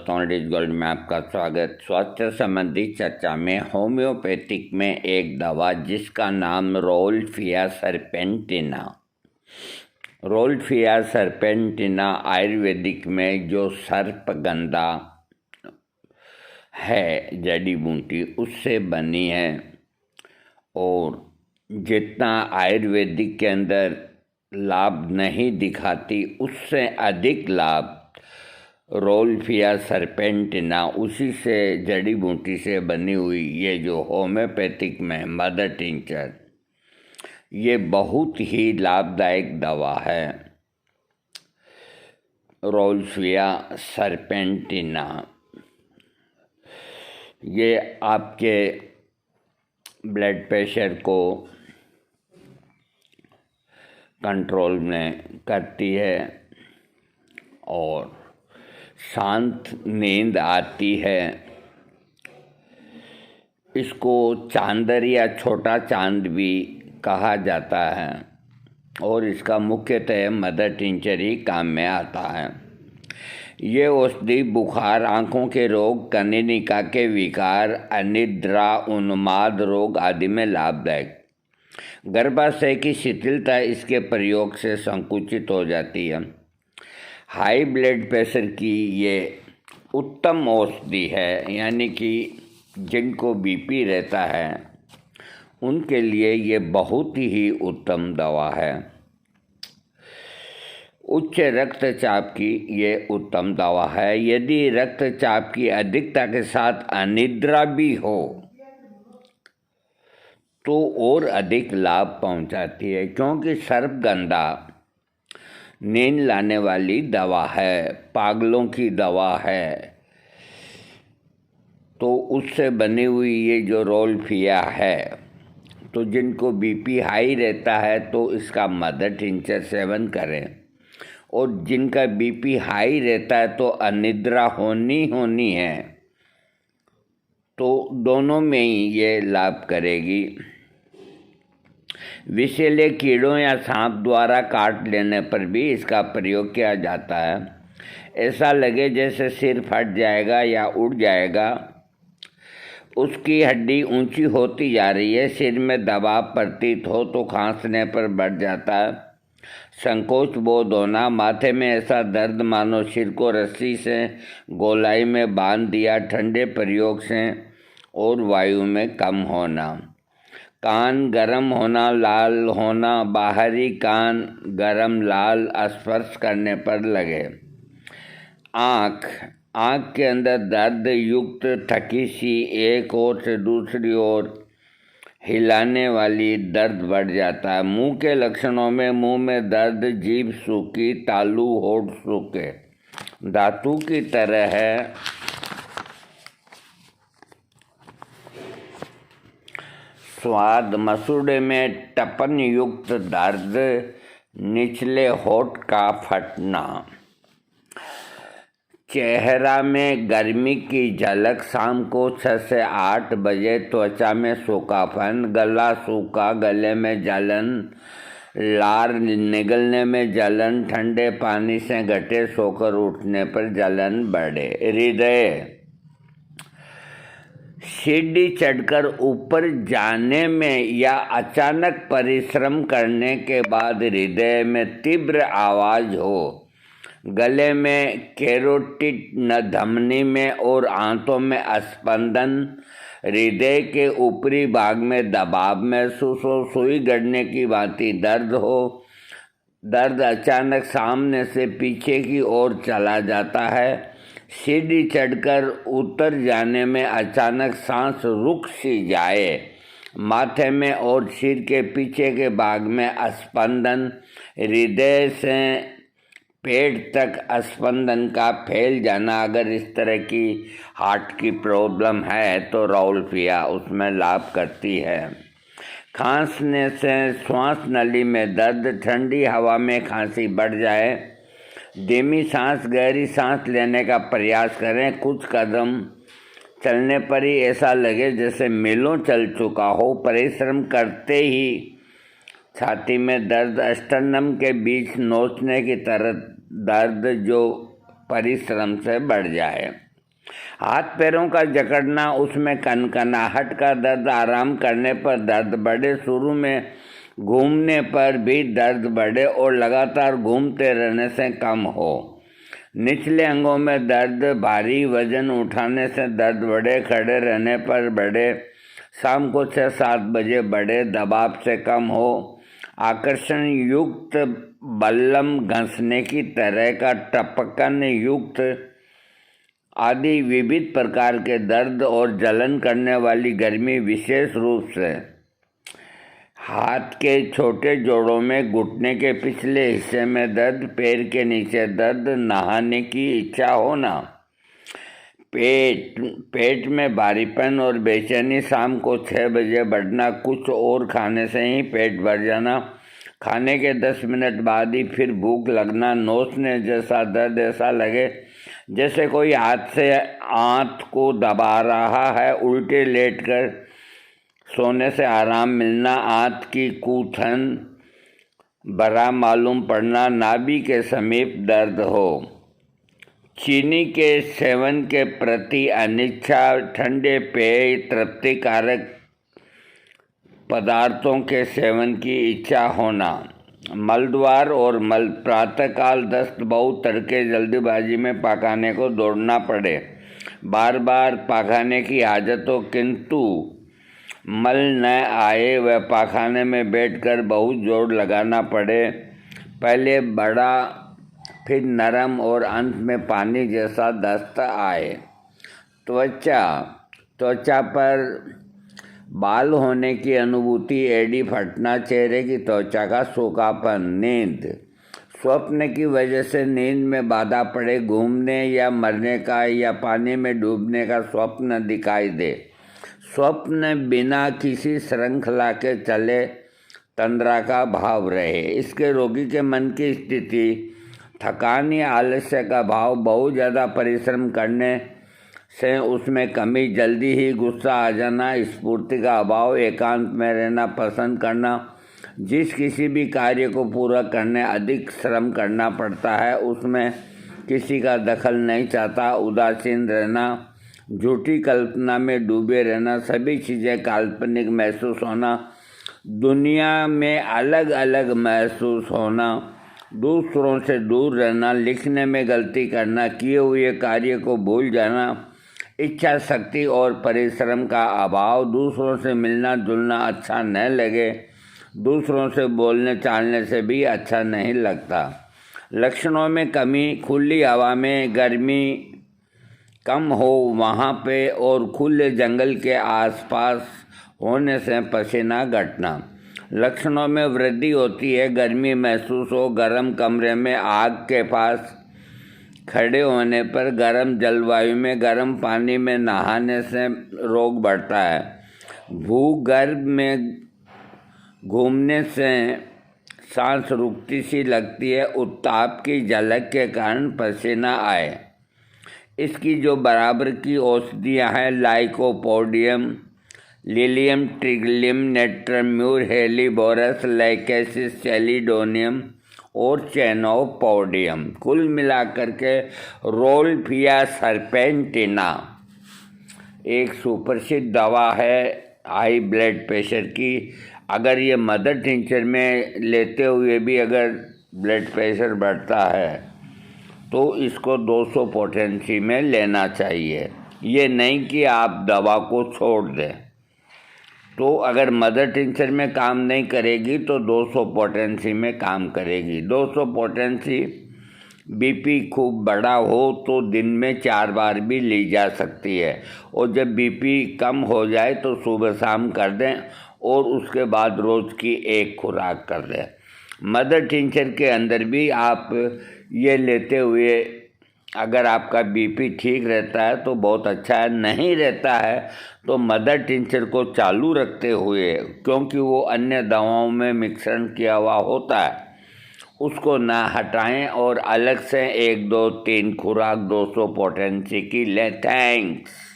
Knowledge gold में आपका स्वागत। स्वास्थ्य संबंधी चर्चा में होम्योपैथिक में एक दवा जिसका नाम रोल्फिया सर्पेंटिना आयुर्वेदिक में जो सर्पगंधा है जड़ी बूटी उससे बनी है और जितना आयुर्वेदिक के अंदर लाभ नहीं दिखाती उससे अधिक लाभ रोल्फिया सर्पेंटिना उसी से जड़ी बूटी से बनी हुई ये जो होम्योपैथिक में मदर टिंचर ये बहुत ही लाभदायक दवा है। रोल्फिया सर्पेंटिना ये आपके ब्लड प्रेशर को कंट्रोल में करती है और शांत नींद आती है। इसको चांदर या छोटा चांद भी कहा जाता है और इसका मुख्यतः मदर टिंचर ही काम में आता है। ये औषधि बुखार, आँखों के रोग, कनिनिका के विकार, अनिद्रा, उन्माद रोग आदि में लाभदायक। गर्भाशय की शिथिलता इसके प्रयोग से संकुचित हो जाती है। हाई ब्लड प्रेशर की ये उत्तम औषधि है, यानी कि जिनको बीपी रहता है उनके लिए ये बहुत ही उत्तम दवा है। उच्च रक्तचाप की ये उत्तम दवा है। यदि रक्तचाप की अधिकता के साथ अनिद्रा भी हो तो और अधिक लाभ पहुंचाती है, क्योंकि सर्पगंधा नींद लाने वाली दवा है, पागलों की दवा है। तो उससे बनी हुई ये जो रोल्फिया है, तो जिनको बीपी हाई रहता है तो इसका मदर टिंचर सेवन करें, और जिनका बीपी हाई रहता है तो अनिद्रा होनी है तो दोनों में ही ये लाभ करेगी। विषैले कीड़ों या सांप द्वारा काट लेने पर भी इसका प्रयोग किया जाता है। ऐसा लगे जैसे सिर फट जाएगा या उड़ जाएगा, उसकी हड्डी ऊंची होती जा रही है, सिर में दबाव प्रतीत हो तो खांसने पर बढ़ जाता है, संकोच बोध होना, माथे में ऐसा दर्द मानो सिर को रस्सी से गोलाई में बांध दिया, ठंडे प्रयोग से और वायु में कम होना, कान गरम होना, लाल होना, बाहरी कान गरम लाल स्पर्श करने पर लगे, आँख के अंदर दर्द युक्त थकी सी एक ओर से दूसरी ओर हिलाने वाली दर्द बढ़ जाता है। मुंह के लक्षणों में मुंह में दर्द, जीभ सूखी, तालू होठ सूखे धातु की तरह है, स्वाद, मसूड़े में टपन युक्त दर्द, निचले होठ का फटना, चेहरा में गर्मी की झलक, शाम को 6 से 8 बजे त्वचा में सूखापन, गला सूखा, गले में जलन, लार निगलने में जलन, ठंडे पानी से घटे सोकर उठने पर जलन बढ़े, हृदय सीढ़ी चढ़कर ऊपर जाने में या अचानक परिश्रम करने के बाद हृदय में तीव्र आवाज़ हो, गले में कैरोटिड न धमनी में और आंतों में स्पंदन, हृदय के ऊपरी भाग में दबाव महसूस हो, सुई गड़ने की भांति दर्द हो, दर्द अचानक सामने से पीछे की ओर चला जाता है, सीढ़ी चढ़कर उतर जाने में अचानक सांस रुक सी जाए, माथे में और सिर के पीछे के भाग में स्पंदन, हृदय से पेट तक स्पंदन का फैल जाना। अगर इस तरह की हार्ट की प्रॉब्लम है तो रोल्फिया उसमें लाभ करती है। खांसने से श्वास नली में दर्द, ठंडी हवा में खांसी बढ़ जाए, धीमी सांस, गहरी सांस लेने का प्रयास करें, कुछ कदम चलने पर ही ऐसा लगे जैसे मीलों चल चुका हो, परिश्रम करते ही छाती में दर्द, स्टर्नम के बीच नोचने की तरह दर्द जो परिश्रम से बढ़ जाए। हाथ पैरों का जकड़ना, उसमें कनकनाहट का दर्द, आराम करने पर दर्द बढ़े, शुरू में घूमने पर भी दर्द बढ़े और लगातार घूमते रहने से कम हो। निचले अंगों में दर्द, भारी वजन उठाने से दर्द बढ़े, खड़े रहने पर बढ़े, शाम को 6-7 बजे बढ़े, दबाव से कम हो। आकर्षण युक्त बल्लम, घसने की तरह का टपकन युक्त आदि विविध प्रकार के दर्द और जलन करने वाली गर्मी, विशेष रूप से हाथ के छोटे जोड़ों में, घुटने के पिछले हिस्से में दर्द, पैर के नीचे दर्द, नहाने की इच्छा होना, पेट में भारीपन और बेचैनी, शाम को 6 बजे बढ़ना, कुछ और खाने से ही पेट भर जाना, खाने के 10 मिनट बाद ही फिर भूख लगना, नोचने जैसा दर्द, ऐसा लगे जैसे कोई हाथ से आंत को दबा रहा है, उल्टे लेटकर सोने से आराम मिलना, आंत की कूथन भरा मालूम पड़ना, नाभि के समीप दर्द हो, चीनी के सेवन के प्रति अनिच्छा, ठंडे पेय, तृप्तिकारक पदार्थों के सेवन की इच्छा होना, मलद्वार और मल, प्रातःकाल दस्त, बहुत तड़के जल्दीबाजी में पाखाने को दौड़ना पड़े, बार बार पाखाने की आदत हो किंतु मल न आए, वह पाखाने में बैठकर बहुत जोर लगाना पड़े, पहले बड़ा फिर नरम और अंत में पानी जैसा दस्त आए। त्वचा पर बाल होने की अनुभूति, एड़ी फटना, चेहरे की त्वचा का सूखापन, नींद, स्वप्न की वजह से नींद में बाधा पड़े, घूमने या मरने का या पानी में डूबने का स्वप्न दिखाई दे, स्वप्न बिना किसी श्रृंखला के चले, तंद्रा का भाव रहे। इसके रोगी के मन की स्थिति, थकान या आलस्य का भाव, बहुत ज़्यादा परिश्रम करने से उसमें कमी, जल्दी ही गुस्सा आ जाना, स्फूर्ति का अभाव, एकांत में रहना पसंद करना, जिस किसी भी कार्य को पूरा करने अधिक श्रम करना पड़ता है उसमें किसी का दखल नहीं चाहता, उदासीन रहना, झूठी कल्पना में डूबे रहना, सभी चीज़ें काल्पनिक महसूस होना, दुनिया में अलग अलग महसूस होना, दूसरों से दूर रहना, लिखने में गलती करना, किए हुए कार्य को भूल जाना, इच्छा शक्ति और परिश्रम का अभाव, दूसरों से मिलना जुलना अच्छा न लगे, दूसरों से बोलने चालने से भी अच्छा नहीं लगता, लक्षणों में कमी, खुली हवा में गर्मी कम हो वहाँ पे और खुले जंगल के आसपास होने से पसीना घटना, लक्षणों में वृद्धि होती है, गर्मी महसूस हो, गर्म कमरे में आग के पास खड़े होने पर, गर्म जलवायु में गर्म पानी में नहाने से रोग बढ़ता है, भूगर्भ में घूमने से सांस रुकती सी लगती है, उत्ताप की झलक के कारण पसीना आए। इसकी जो बराबर की औषधियाँ हैं, लाइकोपोडियम, लिलियम, ट्रिगलियम, नेट्रम्यूर, हेलीबोरस, लाइकेसिस, चैलिडोनियम और चेनोपोडियम, कुल मिलाकर के रोल्फिया सर्पेंटिना एक सुप्रसिद्ध दवा है हाई ब्लड प्रेशर की। अगर ये मदर टिंचर में लेते हुए भी अगर ब्लड प्रेशर बढ़ता है तो इसको 200 पोटेंसी में लेना चाहिए, ये नहीं कि आप दवा को छोड़ दें। तो अगर मदर टिंचर में काम नहीं करेगी तो 200 पोटेंसी में काम करेगी। 200 पोटेंसी बीपी खूब बड़ा हो तो दिन में 4 बार भी ली जा सकती है, और जब बीपी कम हो जाए तो सुबह शाम कर दें और उसके बाद रोज़ की एक खुराक कर दें। मदर टिंचर के अंदर भी आप ये लेते हुए अगर आपका बीपी ठीक रहता है तो बहुत अच्छा है, नहीं रहता है तो मदर टिंचर को चालू रखते हुए, क्योंकि वो अन्य दवाओं में मिश्रण किया हुआ होता है, उसको ना हटाएं और अलग से 1 2 3 खुराक 200 पोटेंसी की लें। थैंक्स।